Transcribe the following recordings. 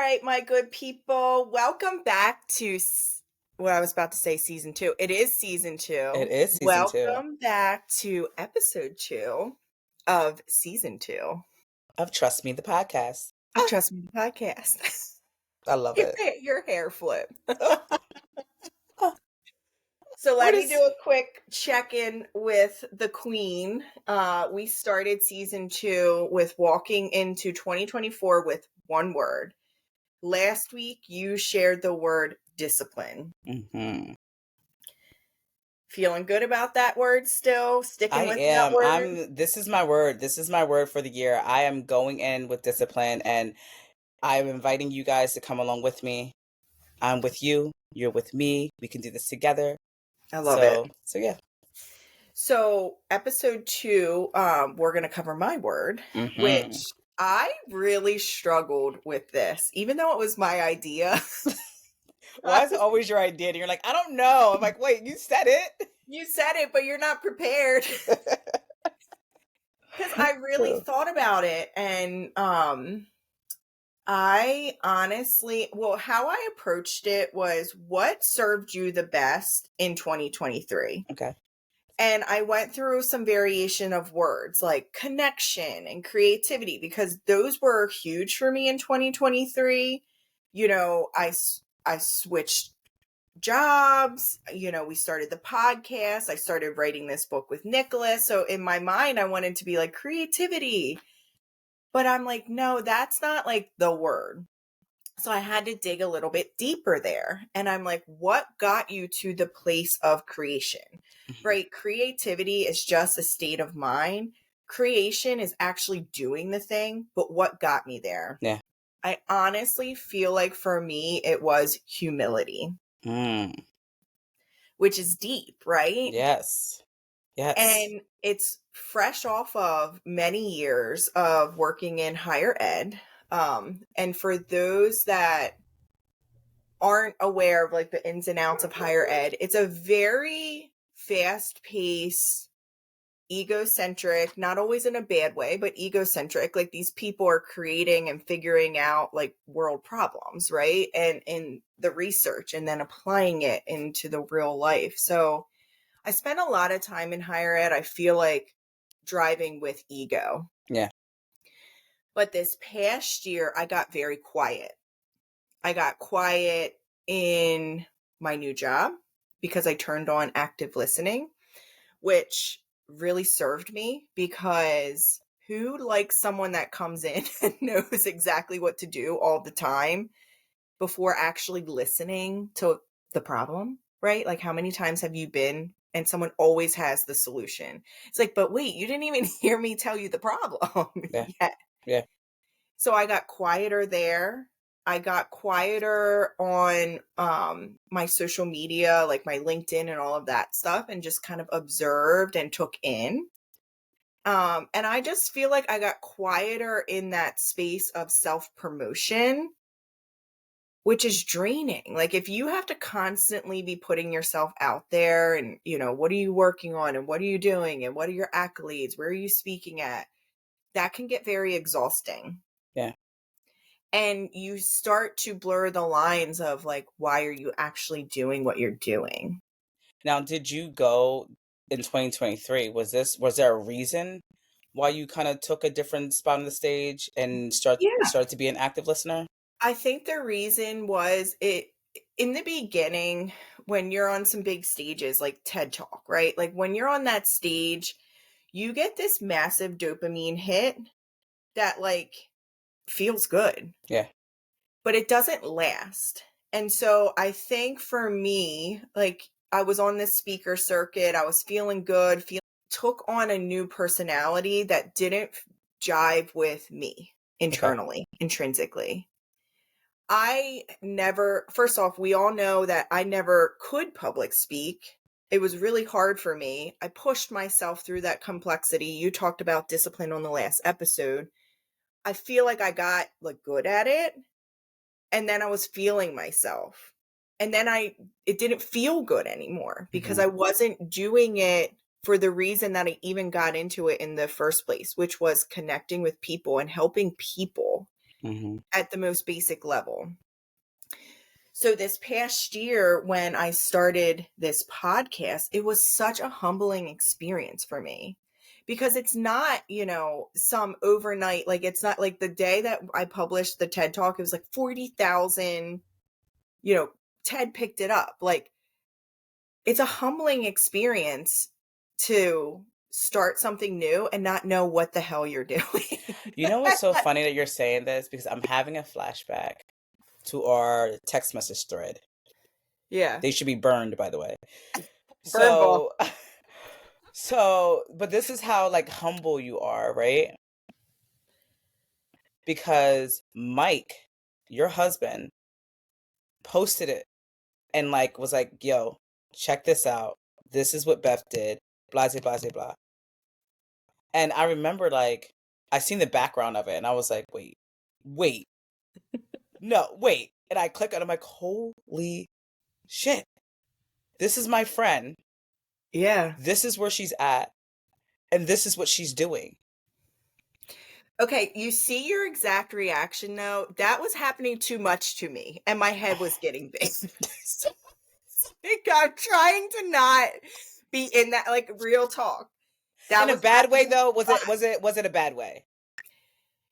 right, my good people. Welcome back to what I was about to say, season 2. It is season 2. It is season 2 Welcome back to episode 2 of season 2 of Trust Me, the podcast. of Trust Me the Podcast. I love it. Your hair flip. Oh, So what let me is- do a quick check-in with the queen. We started season 2 with walking into 2024 with one word. Last week, you shared the word discipline. Mhm. Feeling good about that word still? Sticking I with that am. word? This is my word. This is my word for the year. I am going in with discipline, and I'm inviting you guys to come along with me. I'm with you. You're with me. We can do this together. I love it. So yeah. So episode 2, we're going to cover my word, Mhm. which I really struggled with this, even though it was my idea. Why is it always your idea? And you're like, I don't know. I'm like, wait, you said it. You said it, but you're not prepared. Because I really thought about it, and I honestly, how I approached it was what served you the best in 2023. Okay. And I went through some variation of words like connection and creativity because those were huge for me in 2023. You know, I switched jobs, we started the podcast, I started writing this book with Nicholas. So in my mind I wanted to be like creativity. But I'm like, no, that's not like the word. So I had to dig a little bit deeper there. And I'm like, what got you to the place of creation? Right? Creativity is just a state of mind. Creation is actually doing the thing. But what got me there? Yeah. I honestly feel like for me, it was humility, which is deep, right? Yes. Yes. And it's fresh off of many years of working in higher ed. And for those that aren't aware of like the ins and outs of higher ed, it's a very fast-paced, egocentric, not always in a bad way, but egocentric. Like these people are creating and figuring out like world problems, right? And in the research and then applying it into the real life. So I spent a lot of time in higher ed, I feel like driving with ego. Yeah. But this past year, I got very quiet. I got quiet in my new job because I turned on active listening, which really served me because who likes someone that comes in and knows exactly what to do all the time before actually listening to the problem, right? Like how many times have you been and someone always has the solution? It's like, but wait, you didn't even hear me tell you the problem yet. Yeah. So I got quieter there. I got quieter on my social media, like my LinkedIn and all of that stuff, and just kind of observed and took in. And I just feel like I got quieter in that space of self-promotion, which is draining. Like if you have to constantly be putting yourself out there and, what are you working on and what are you doing and what are your accolades? Where are you speaking at? That can get very exhausting. Yeah. And you start to blur the lines of like, why are you actually doing what you're doing? Now, did you go in 2023? Was there a reason why you kind of took a different spot on the stage and started to be an active listener? I think the reason was it in the beginning when you're on some big stages like TED Talk, right? Like when you're on that stage, you get this massive dopamine hit that like feels good. Yeah. But it doesn't last. And so I think for me, like I was on this speaker circuit, I was feeling good, took on a new personality that didn't jive with me internally, intrinsically. First off, we all know that I never could public speak. It was really hard for me. I pushed myself through that complexity. You talked about discipline on the last episode. I feel like I got like good at it. And then I was feeling myself. And then it didn't feel good anymore because I wasn't doing it for the reason that I even got into it in the first place, which was connecting with people and helping people. at the most basic level. So this past year, when I started this podcast, it was such a humbling experience for me because it's not, some overnight, like it's not like the day that I published the TED Talk, it was like 40,000, TED picked it up. Like it's a humbling experience to start something new and not know what the hell you're doing. You know what's so funny that you're saying this? Because I'm having a flashback to our text message thread. Yeah. They should be burned, by the way. Burn ball. But this is how like humble you are, right? Because Mike, your husband, posted it and like was like, yo, check this out. This is what Beth did. Blah, blah, blah, blah. And I remember like, I seen the background of it and I was like, wait, no, wait. And I click on it, I'm like, holy shit. This is my friend. Yeah. This is where she's at. And this is what she's doing. Okay, you see your exact reaction though. That was happening too much to me, and my head was getting big. So, like, I'm trying to not be in that, like, real talk. That In a was bad way happening though? too much. Was it a bad way?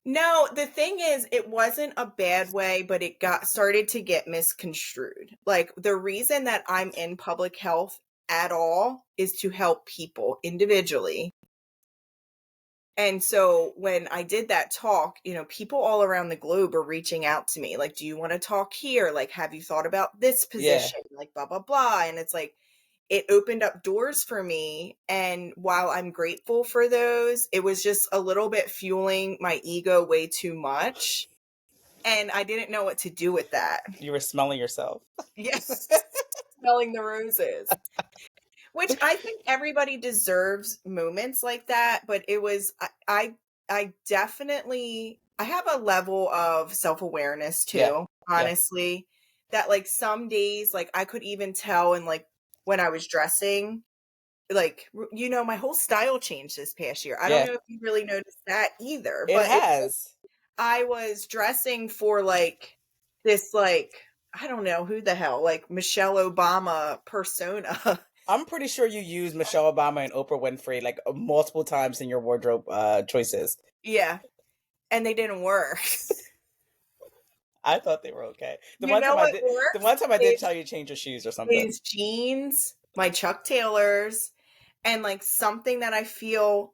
No, the thing is, it wasn't a bad way, but it started to get misconstrued. Like the reason that I'm in public health at all is to help people individually. And so when I did that talk, people all around the globe are reaching out to me like, do you want to talk here? Like, have you thought about this Yeah. position? Like, blah, blah, blah. And it's like, it opened up doors for me. And while I'm grateful for those, it was just a little bit fueling my ego way too much. And I didn't know what to do with that. You were smelling yourself. Yes. Smelling the roses. Which I think everybody deserves moments like that, but it was I definitely I have a level of self-awareness too, Yeah. honestly, that like some days like I could even tell in like when I was dressing, like my whole style changed this past year. I don't know if you really noticed that either, It but has. I was dressing for like this like I don't know who the hell, like Michelle Obama persona. I'm pretty sure you used Michelle Obama and Oprah Winfrey like multiple times in your wardrobe choices. Yeah. And they didn't work. I thought they were okay. The You one know time I what did the works one time I did tell you to change your shoes or something. is jeans, my Chuck Taylors, and like something that I feel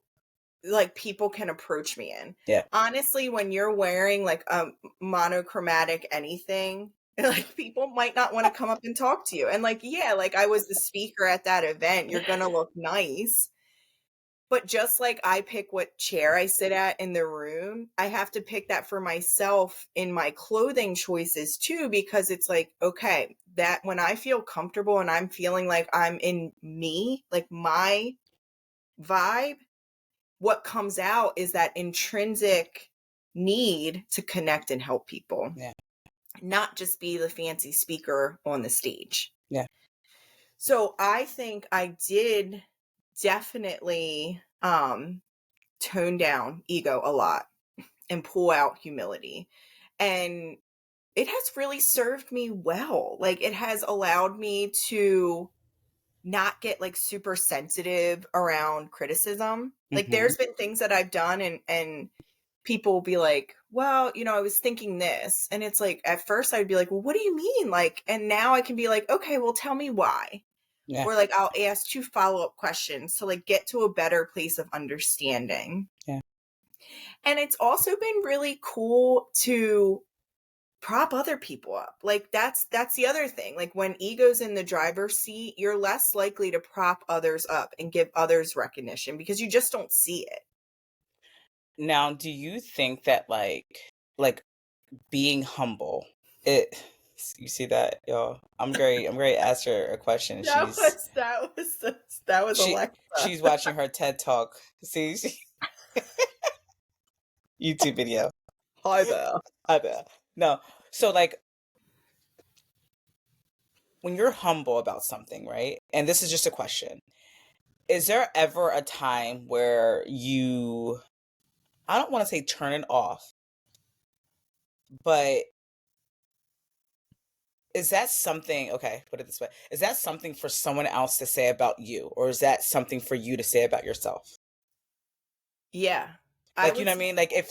like people can approach me in. Yeah. Honestly, when you're wearing like a monochromatic anything, like people might not want to come up and talk to you. And like, yeah, like I was the speaker at that event. You're gonna look nice. But just like I pick what chair I sit at in the room, I have to pick that for myself in my clothing choices too, because it's like, okay, that when I feel comfortable and I'm feeling like I'm in me, like my vibe, what comes out is that intrinsic need to connect and help people. Yeah. Not just be the fancy speaker on the stage. Yeah. So I think I did definitely tone down ego a lot and pull out humility. And it has really served me well. Like it has allowed me to not get like super sensitive around criticism. Like there's been things that I've done and people will be like, well, I was thinking this. And it's like at first I'd be like, well, what do you mean? Like, and now I can be like, okay, well, tell me why. Yeah. Or like I'll ask 2 follow-up questions to like get to a better place of understanding. Yeah. And it's also been really cool to prop other people up. Like that's the other thing. Like when ego's in the driver's seat, you're less likely to prop others up and give others recognition because you just don't see it. Now, do you think that like being humble, you see that, y'all? I'm going to ask her a question. That was Alexa. She's watching her TED Talk. See, YouTube video. Hi there. Hi there. No. So like when you're humble about something, right? And this is just a question. Is there ever a time where you, I don't want to say turn it off, But is that something, okay, put it this way. Is that something for someone else to say about you, or is that something for you to say about yourself? Yeah. I Like, you would know what I say mean? Like if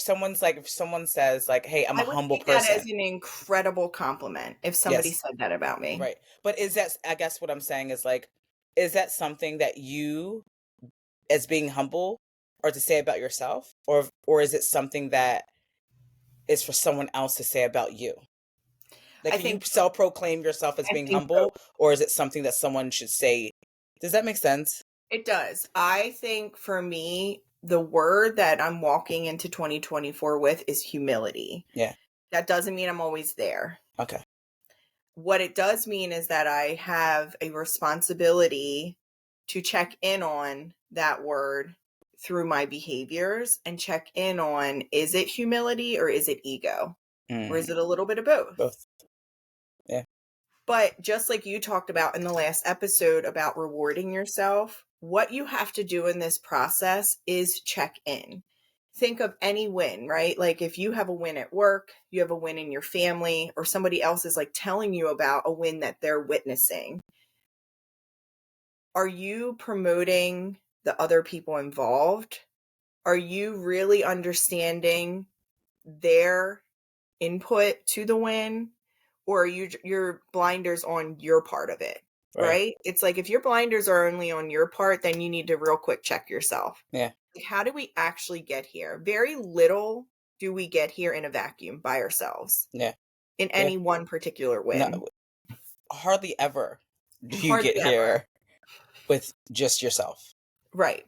someone says like, "Hey, I'm a I would humble take that as person." an incredible compliment if somebody Yes, said that about me. right. But is that, I guess what I'm saying is like, is that something that you, as being humble, or to say about yourself, or is it something that is for someone else to say about you? Like, I you think self-proclaim yourself as I being think humble, or is it something that someone should say? Does that make sense? it does. I think for me, the word that I'm walking into 2024 with is humility. Yeah. That doesn't mean I'm always there. Okay. What it does mean is that I have a responsibility to check in on that word through my behaviors and check in on, is it humility or is it ego? Or is Mm, it a little bit of both? both. Yeah. But just like you talked about in the last episode about rewarding yourself, what you have to do in this process is check in. Think of any win, right? Like if you have a win at work, you have a win in your family, or somebody else is like telling you about a win that they're witnessing. Are you promoting the other people involved? Are you really understanding their input to the win, or are your blinders on your part of it, Right. right? It's like if your blinders are only on your part, then you need to real quick check yourself. Yeah. Like, how do we actually get here? Very little do we get here in a vacuum by ourselves Yeah. in Yeah. any one particular No, win. hardly ever do you Hardly get ever. here with just yourself. Right.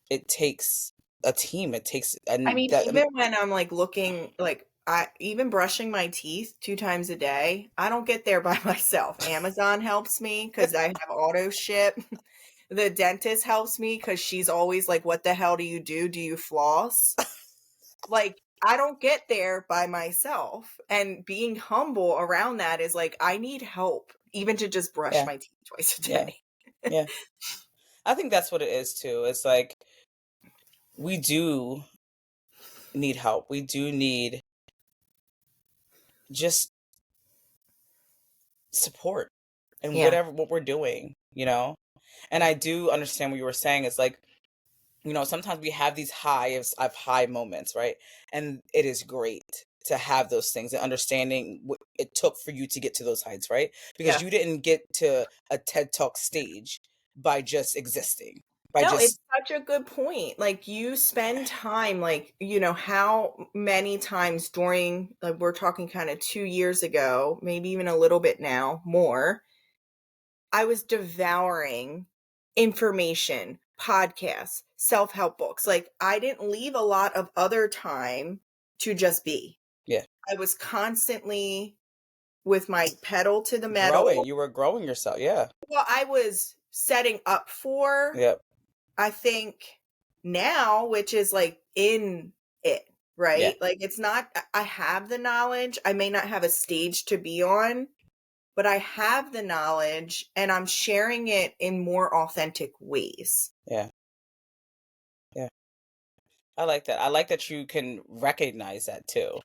It takes a team. It takes, I and mean, that, even when I'm like looking, like I even brushing my teeth 2 times a day, I don't get there by myself. Amazon helps me because I have auto ship. The dentist helps me because she's always like, "What the hell do you do? Do you floss?" Like, I don't get there by myself. And being humble around that is like, I need help, even to just brush yeah, my teeth twice a yeah, day. yeah. I think that's what it is too. It's like we do need help. We do need just support in Yeah. whatever what we're doing, you know? And I do understand what you were saying. It's like, sometimes we have these highs of high moments, right? And it is great to have those things and understanding what it took for you to get to those heights, right? Because Yeah. you didn't get to a TED Talk stage by just existing, by No, it's just, such a good point. Like you spend time, like, how many times during, like, we're talking kind of 2 years ago, maybe even a little bit now, more, I was devouring information, podcasts, self help books. Like, I didn't leave a lot of other time to just be. yeah, I was constantly with my pedal to the growing. metal. You were growing yourself. Yeah. Well, I was setting up for, Yep. I think now, which is like in it, Yeah. right? Like it's not, I have the knowledge. I may not have a stage to be on, but I have the knowledge and I'm sharing it in more authentic ways. Yeah. Yeah. I like that. I like that you can recognize that too.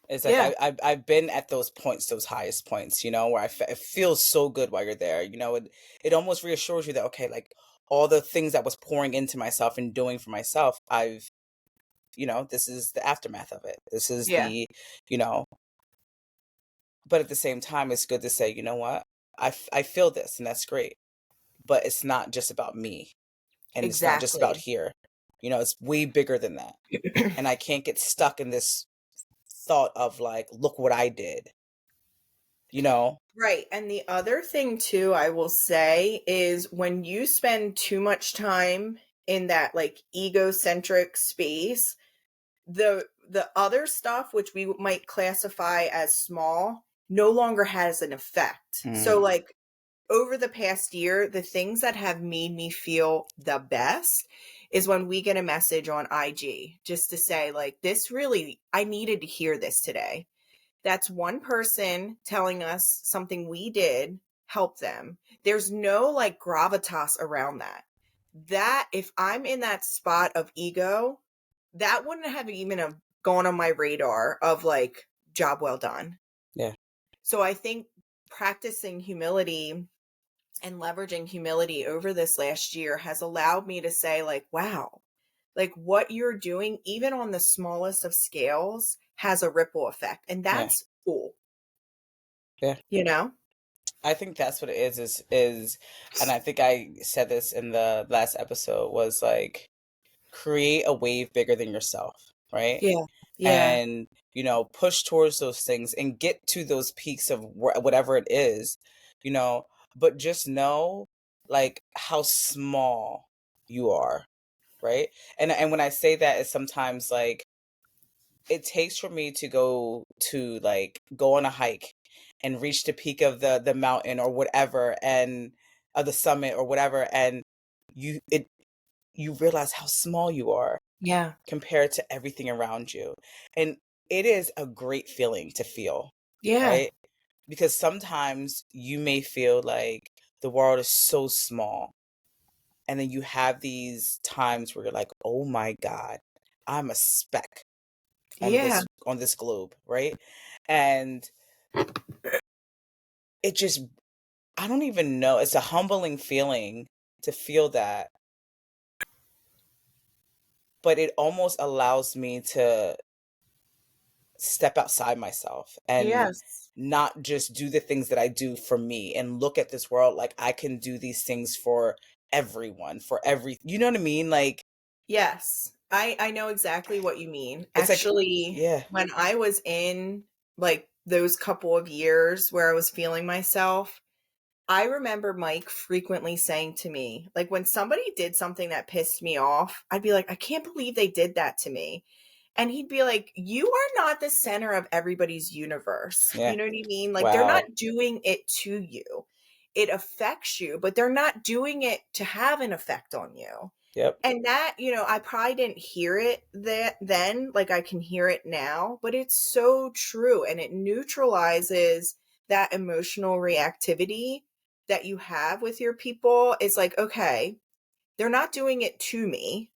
It's like Yeah. I've been at those points, those highest points, where it feels so good while you're there. It almost reassures you that, okay, like all the things that was pouring into myself and doing for myself, this is the aftermath of it. This is Yeah. you know, but at the same time, it's good to say, you know what, I feel this, and that's great, but it's not just about me, and it's not just about Exactly. here. It's way bigger than that, and I can't get stuck in this thought of like, look what I did. You know? Right. And the other thing too, I will say is when you spend too much time in that like egocentric space, the other stuff which we might classify as small no longer has an effect. So Mm, like over the past year, the things that have made me feel the best is when we get a message on IG just to say like this really I needed to hear this today. That's one person telling us something we did help them. There's no like gravitas around that. That if I'm in that spot of ego, that wouldn't have even have gone on my radar of like job well done. Yeah. So I think practicing humility and leveraging humility over this last year has allowed me to say, like, wow, like what you're doing, even on the smallest of scales, has a ripple effect. And Yeah. that's cool, Yeah. you know? I think that's what it is, and I think I said this in the last episode, was like, create a wave bigger than yourself, right? Yeah. Yeah. And, push towards those things and get to those peaks of whatever it is, you know, but just know like how small you are, right? And when I say that, it's sometimes like it takes for me to go on a hike and reach the peak of the mountain or whatever, and of the summit or whatever, and you realize how small you are Yeah. compared to everything around you. And it is a great feeling to feel, Yeah. right? Because sometimes you may feel like the world is so small. And then you have these times where you're like, oh my God, I'm a speck on Yeah. this globe, right? And it just, I don't even know. It's a humbling feeling to feel that, but it almost allows me to step outside myself and Yes. not just do the things that I do for me and look at this world like I can do these things for everyone, for you know what I mean? Like, Yes. I know exactly what you mean. it's like, Actually, yeah, when I was in like those couple of years where I was feeling myself, I remember Mike frequently saying to me, like when somebody did something that pissed me off, I'd be like, I can't believe they did that to me. And he'd be like, you are not the center of everybody's universe. yeah, You know what I mean? Like they're wow, not doing it to you. It affects you, but they're not doing it to have an effect on you. yep, And that, I probably didn't hear it that then, like I can hear it now, but it's so true. And it neutralizes that emotional reactivity that you have with your people. It's like, okay, they're not doing it to me.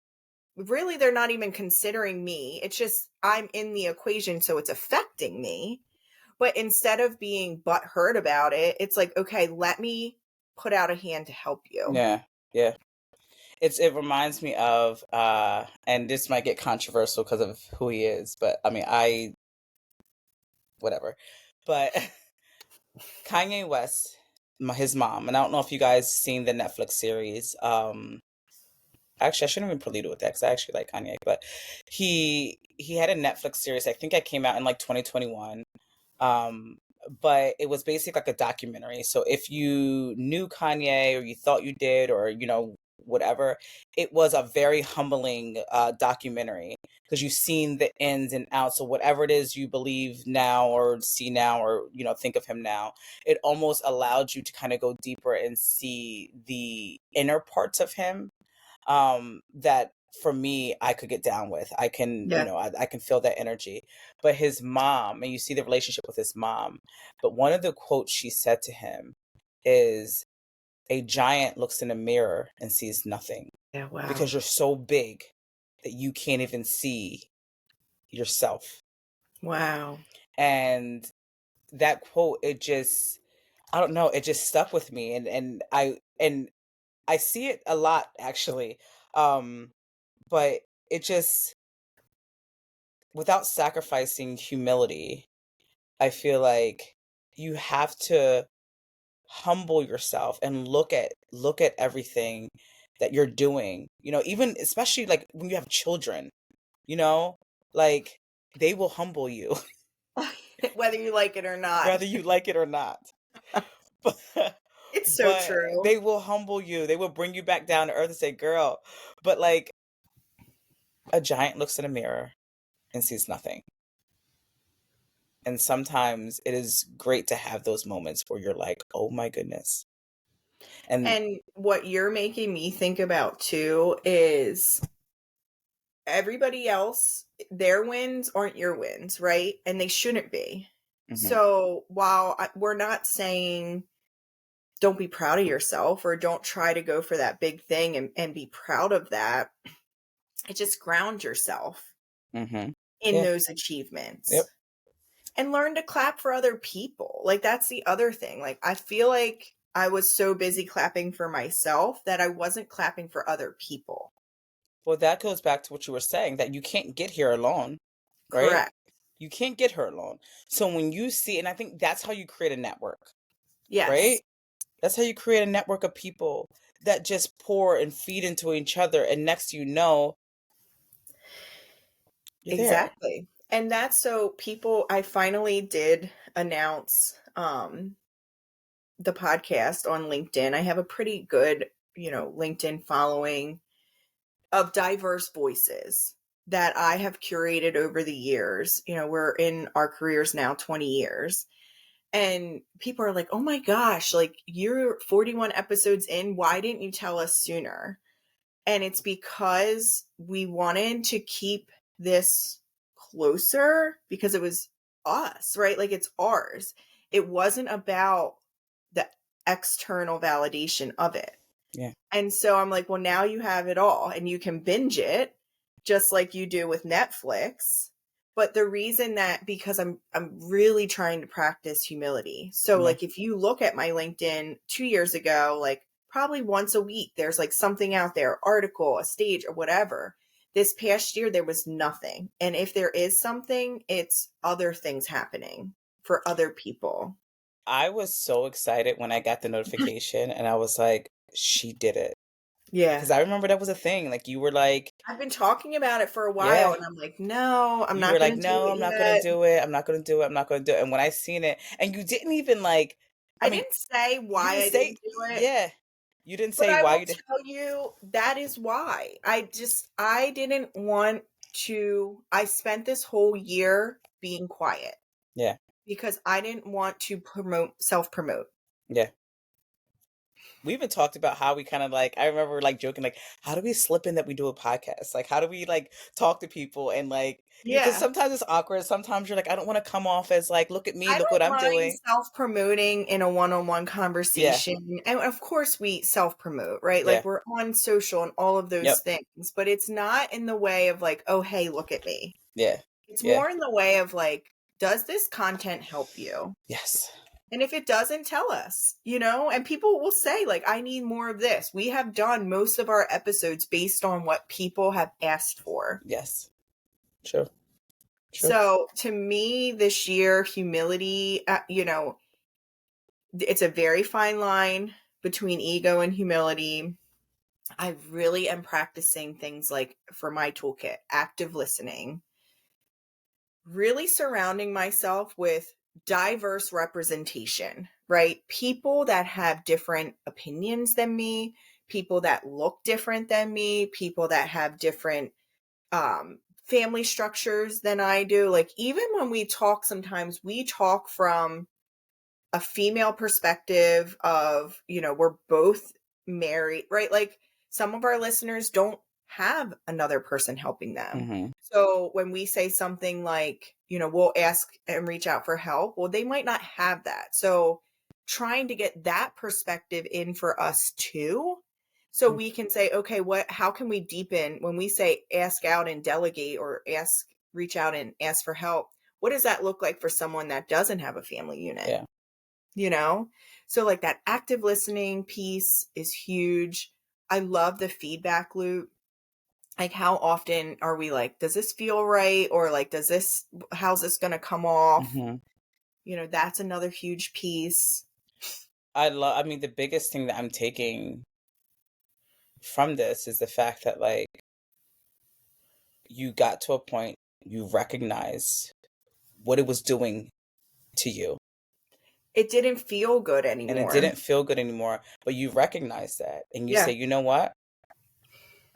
Really, they're not even considering me. It's just I'm in the equation, so it's affecting me. But instead of being butthurt about it, it's like, okay, let me put out a hand to help you. yeah, yeah. It reminds me of and this might get controversial because of who he is, but I mean, I whatever. But Kanye West, his mom, and I don't know if you guys seen the Netflix series. Actually, I shouldn't even prelude with that because I actually like Kanye, but he had a Netflix series. I think it came out in like 2021. Um, but it was basically like a documentary. So if you knew Kanye or you thought you did, or whatever, it was a very humbling documentary because you've seen the ins and outs. So whatever it is you believe now or see now, or think of him now, it almost allowed you to kind of go deeper and see the inner parts of him, that for me I could get down with. I can, Yeah. I can feel that energy. But his mom, and you see the relationship with his mom, but one of the quotes she said to him is, a giant looks in a mirror and sees nothing Yeah. Wow. because you're so big that you can't even see yourself. Wow. And that quote, it just, I don't know, it just stuck with me, and I see it a lot actually. um but it just, without sacrificing humility, I feel like you have to humble yourself and look at everything that you're doing. Even especially like when you have children, you know, like they will humble you Whether you like it or not. whether you like it or not. But It's so but true. they will humble you. They will bring you back down to earth and say, "Girl," but like a giant looks in a mirror and sees nothing. And sometimes it is great to have those moments where you're like, oh my goodness. And And what you're making me think about too is everybody else, their wins aren't your wins, right? And they shouldn't be. mhm, So while we're not saying don't be proud of yourself or don't try to go for that big thing and be proud of that, it just ground yourself mhm. in Yeah, those achievements. yep. And learn to clap for other people. Like, that's the other thing. Like, I feel like I was so busy clapping for myself that I wasn't clapping for other people. Well, that goes back to what you were saying, that you can't get here alone, right? Correct. You can't get her alone. So when you see, and I think that's how you create a network, Yes. right? That's how you create a network of people that just pour and feed into each other. And next you know, you're there. Exactly. And that's so people I finally did announce the podcast on LinkedIn. I have a pretty good, LinkedIn following of diverse voices that I have curated over the years. We're in our careers now 20 years. And people are like, "Oh my gosh, like you're 41 episodes in, why didn't you tell us sooner?" And it's because we wanted to keep this closer because it was us, right? Like it's ours. It wasn't about the external validation of it. Yeah. And so I'm like, well, now you have it all and you can binge it just like you do with Netflix. But the reason that because I'm really trying to practice humility. So Yeah. like if you look at my LinkedIn 2 years ago, like probably once a week there's like something out there, article, a stage or whatever. This past year there was nothing. And if there is something, it's other things happening for other people. I was so excited when I got the notification and I was like, she did it. Yeah. Because I remember that was a thing. Like you were like, I've been talking about it for a while yeah. and I'm like, no, I'm You were not going like, to do no, it I'm not gonna yet. do it. I'm not gonna do it. I'm not gonna do it. And when I seen it, and you didn't even like, I I mean, didn't say you why didn't I say, didn't do it, yeah. You didn't but say I why will you did. tell you that is why. I didn't want to, I spent this whole year being quiet Yeah. because I didn't want to self promote. Yeah. We even talked about how we kind of like, I remember like joking, like, how do we slip in that we do a podcast? Like, how do we like talk to people and like, because Yeah. sometimes it's awkward. Sometimes you're like, I don't want to come off as like, look at me, I look what don't I'm mind doing. self promoting in a one on one Yeah. conversation. And of course, we self promote, right? Like Yeah. we're on social and all of those Yep. things, but it's not in the way of like, oh, hey, look at me. Yeah. It's Yeah. more in the way of like, does this content help you? Yes. And if it doesn't, tell us, and people will say, like, I need more of this. We have done most of our episodes based on what people have asked for. Yes. True. True. So to me, this year, humility, it's a very fine line between ego and humility. I really am practicing things like for my toolkit, active listening, really surrounding myself with diverse representation, right? People that have different opinions than me, people that look different than me, people that have different family structures than I do. Like, even when we talk, sometimes we talk from a female perspective of, we're both married, right? Like some of our listeners don't have another person helping them. Mm-hmm. So when we say something like, we'll ask and reach out for help, well, they might not have that. So trying to get that perspective in for us too. So we can say, okay, how can we deepen when we say ask out and delegate or reach out and ask for help? What does that look like for someone that doesn't have a family unit? Yeah. you know? So like that active listening piece is huge. I love the feedback loop. Like how often are we like, does this feel right? Or like, how's this going to come off? Mm-hmm. That's another huge piece. I mean, the biggest thing that I'm taking from this is the fact that like you got to a point you recognize what it was doing to you It didn't feel good and it anymore. didn't feel good anymore, but you recognize that and you say, Yeah. you know what,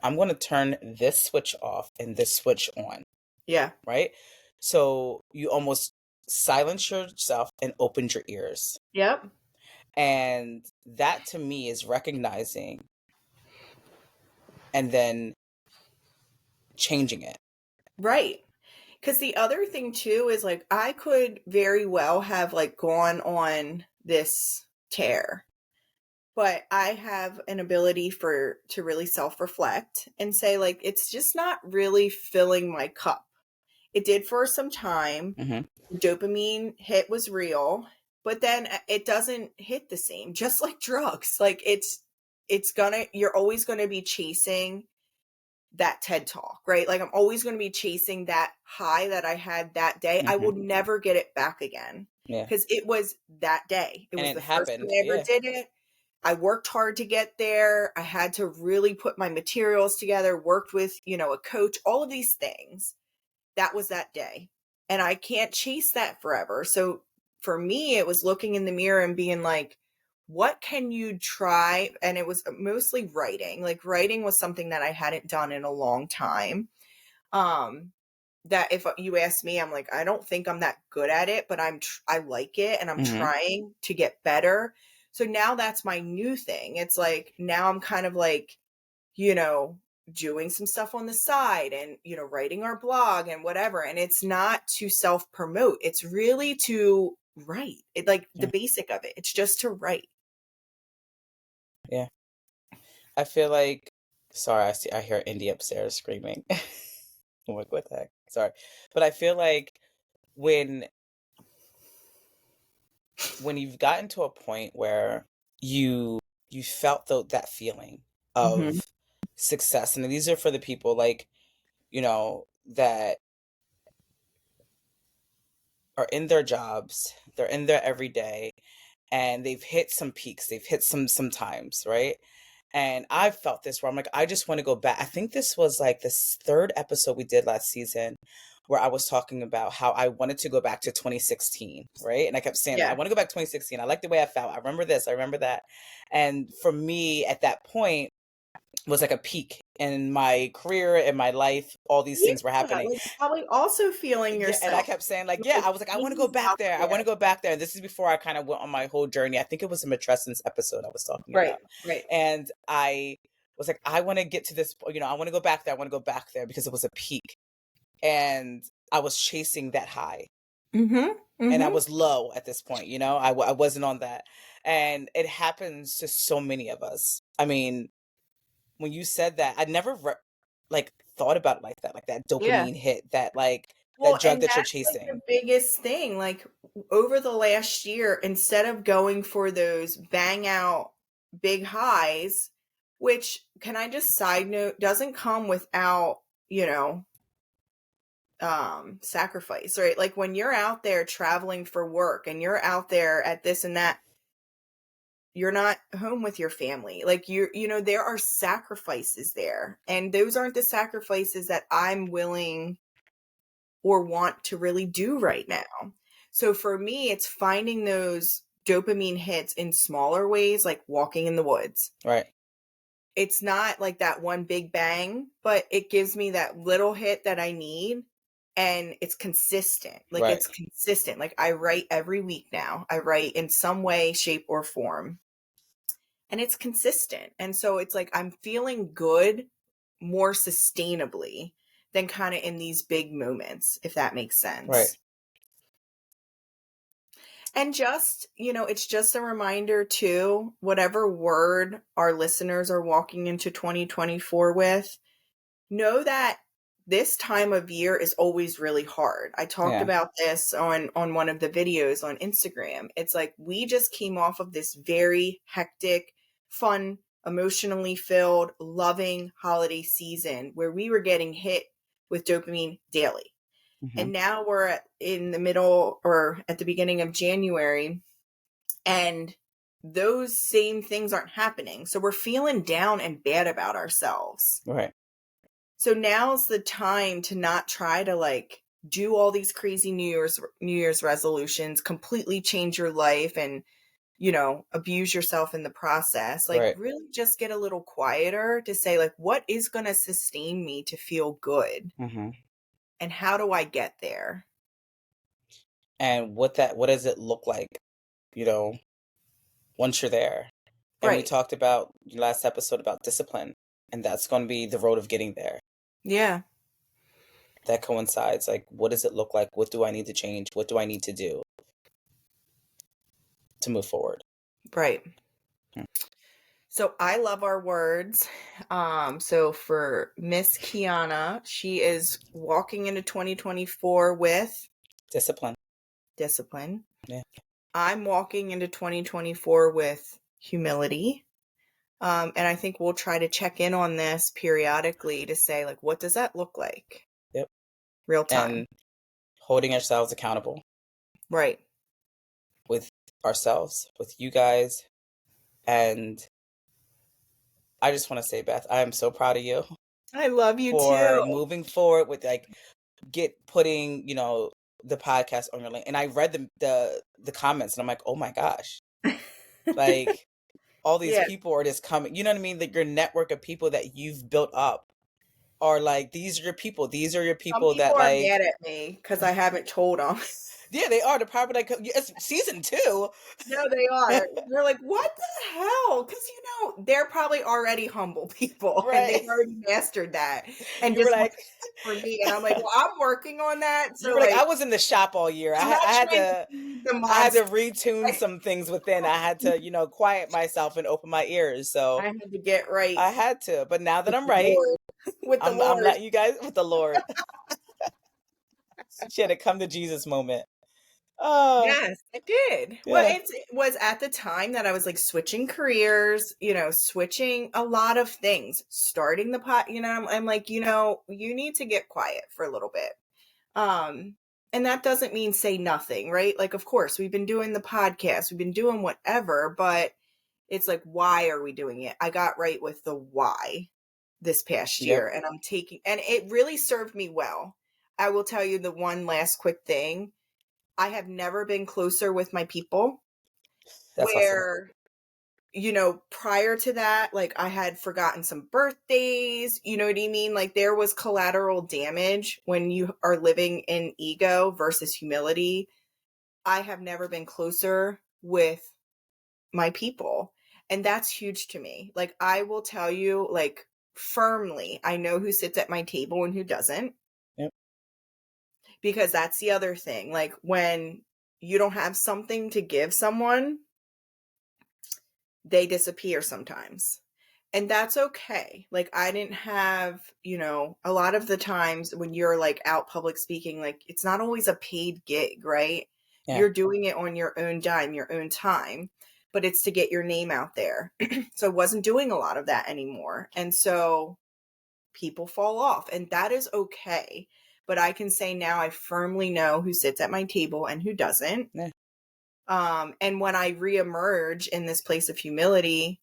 I'm going to turn this switch off and this switch on, Yeah. right? So you almost silence yourself and opened your ears, Yep. and that to me is recognizing and then changing it. Right. Because the other thing too is like, I could very well have like gone on this tear, but I have an ability to really self-reflect and say like it's just not really filling my cup. It did for some time. Mm-hmm. The dopamine hit was real, but then it doesn't hit the same, just like drugs. Like you're always gonna be chasing that TED talk, right? Like I'm always going to be chasing that high that I had that day. I Mm-hmm. will never get it back again Yeah. because it was that day. It And was it the first time happened. I ever Yeah. did it. I worked hard to get there. I had to really put my materials together, worked with, a coach, all of these things. That was that day. And I can't chase that forever. So for me, it was looking in the mirror and being like, what can you try? And it was mostly writing. Like writing was something that I hadn't done in a long time. Um, that if you ask me, I'm like, I don't think I'm that good at it, but I like it and I'm Mm-hmm. trying to get better. So now that's my new thing. It's like now I'm kind of like, you know, doing some stuff on the side and, writing our blog and whatever. And it's not to self promote. It's really to write. It like the Yeah. basic of it. It's just to write. Yeah. I feel like, sorry, I hear Indy upstairs screaming. I'm like, what the heck? Sorry. But I feel like when you've gotten to a point where you felt that feeling Mm-hmm. of success, and these are for the people like, that are in their jobs, they're in there every day, and they've hit some peaks, they've hit some times, right? And I've felt this where I'm like, I just want to go back. I think this was like this third episode we did last season where I was talking about how I wanted to go back to 2016, right? And I kept saying, I Yeah. want to go back to 2016. I like the way I felt. I remember this, I remember that. And for me at that point was like a peak in my career, in my life, all these Yeah. things were happening. Like probably also feeling Yeah, and I yourself. kept saying like, yeah, Like I was like, I want to go being back out there. I there. want to go back there. This is before I kind of went on my whole journey. I think it was a matrescence episode I was talking Right. about. Right. And I was like, I want to get to this, I want to go back there. I want to go back there because it was a peak. And I was chasing that high. Mm-hmm. And I Mm-hmm. was low at this point, I wasn't on that. And it happens to so many of us. I mean, when you said that, I never like thought about it like that Yeah. dopamine hit, that like Well, that drug and that you're that's like chasing. the biggest thing. Like over the last year, instead of going for those bang out big highs, which can I just side note doesn't come without, you know, sacrifice, right? Like when you're out there traveling for work and you're out there at this and that, you're not home with your family. Like there are sacrifices there. And those aren't the sacrifices that I'm willing or want to really do right now. So for me, it's finding those dopamine hits in smaller ways, like walking in the woods. Right. It's not like that one big bang, but it gives me that little hit that I need. And it's consistent. Like Right. it's consistent. Like I write every week now. I write in some way, shape, or form. And it's consistent. And so it's like I'm feeling good more sustainably than kind of in these big moments, if that makes Right. sense. And just, it's just a reminder too, whatever word our listeners are walking into 2024 with, know that this time of year is always really hard. I talked Yeah. about this on one of the videos on Instagram. It's like we just came off of this very hectic, fun, emotionally filled, loving holiday season where we were getting hit with dopamine daily. Mm-hmm. And now we're in the middle or at the beginning of January, and those same things aren't happening. So we're feeling down and bad about ourselves. Right. So now's the time to not try to like do all these crazy New Year's resolutions, completely change your life and, abuse yourself in the process. Like Right. really just get a little quieter to say like what is going to sustain me to feel good Mm-hmm. and how do I get there? And what does it look like, you know, once you're there? And we Right. talked about last episode about discipline, and that's going to be the road of getting there. Yeah. That coincides. Like, what does it look like? What do I need to change? What do I need to do to move forward? Right. Hmm. So I love our words. So for Miss Kiana, she is walking into 2024 with Discipline. discipline. Yeah. I'm walking into 2024 with humility. And I think we'll try to check in on this periodically to say, like, what does that look like? Yep. Real time. And holding ourselves accountable Right. with ourselves, with you guys. And I just want to say, Beth, I am so proud of you I love you for too. moving forward with like putting, the podcast on your link. And I read the comments and I'm like, oh my gosh. Like all these Yeah. people are just coming, you know what I mean? Like your network of people that you've built up are like, these are your people. These are your Some people people that are like, mad at me because I haven't told them. yeah, they are. The probably like, it's season 2. No, they are. They're like, what the hell? Because, they're probably already humble people and they've Right. already mastered that and You were just want like, for me. And I'm like, well, I'm working on that. you So, were like, like, I was in the shop all year. I'm not I had trying to to, be the I had to monster. retune some things within. I had to, quiet myself and open my ears. So I had to get right I had to. But now that with I'm the right, Lord. With the I'm Lord. letting you guys with the Lord. She had a come to Jesus moment. Oh, Yes, it did. Well, yeah. it was at the time that I was like switching careers, switching a lot of things, starting the pot, I'm like, you need to get quiet for a little bit. Um, and that doesn't mean say nothing, right? Like, of course, we've been doing the podcast, we've been doing whatever, but it's like, why are we doing it? I got right with the why this past Yep. year, and and it really served me well. I will tell you the one last quick thing. I have never been closer with my people That's awesome. where, prior to that, like I had forgotten some birthdays, you know what I mean? Like there was collateral damage when you are living in ego versus humility. I have never been closer with my people. And that's huge to me. Like I will tell you, like firmly, I know who sits at my table and who doesn't, Yep. because that's the other thing. Like when you don't have something to give someone, they disappear sometimes. And that's okay. Like I didn't have, a lot of the times when you're like out public speaking, like it's not always a paid gig, right? Yeah. You're doing it on your own dime, your own time, but it's to get your name out there. So I wasn't doing a lot of that anymore. And so people fall off, and that is okay. But I can say now I firmly know who sits at my table and who doesn't. Yeah. And when I reemerge in this place of humility,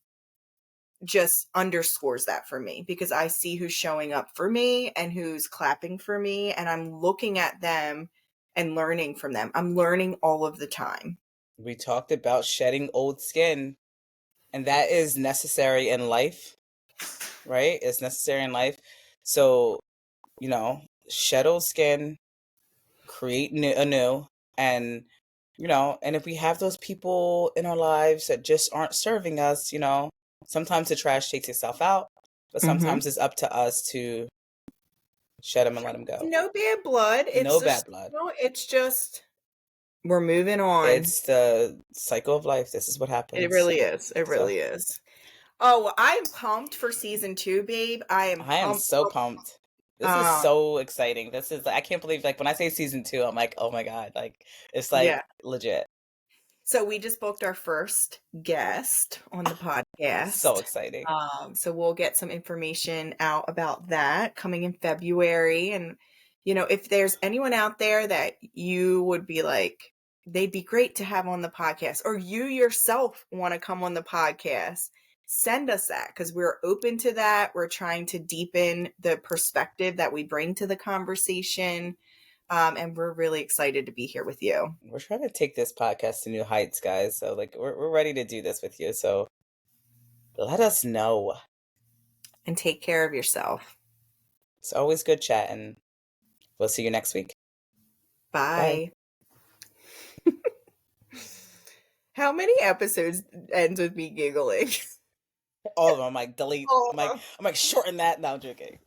just underscores that for me, because I see who's showing up for me and who's clapping for me, and I'm looking at them and learning from them. I'm learning all of the time. We talked about shedding old skin, and that is necessary in life, right? It's necessary in life. So, shed old skin, create anew, and and if we have those people in our lives that just aren't serving us, sometimes the trash takes itself out, but Mm-hmm. sometimes it's up to us to shed them and let them go. No bad blood. No It's bad just, blood. it's just, we're moving on. It's the cycle of life. This is what It happens. really is. It So really is. Oh, I'm pumped for season 2, babe. I am I am pumped. so pumped. This is Um, so exciting. This is I can't believe, like, when I say season 2, I'm like, oh my God, like it's yeah. like legit. So we just booked our first guest on the So podcast. exciting. So we'll get some information out about that coming in February. And, if there's anyone out there that you would be like, they'd be great to have on the podcast, or you yourself want to come on the podcast, send us that, because we're open to that. We're trying to deepen the perspective that we bring to the conversation. And we're really excited to be here with you. We're trying to take this podcast to new heights, guys. So like we're ready to do this with you. So let us know. And take care of yourself. It's always good chatting. We'll see you next week. Bye. Bye. How many episodes ends with me giggling? All of them. I'm like delete. Oh. I'm like shorten that. No, I'm joking.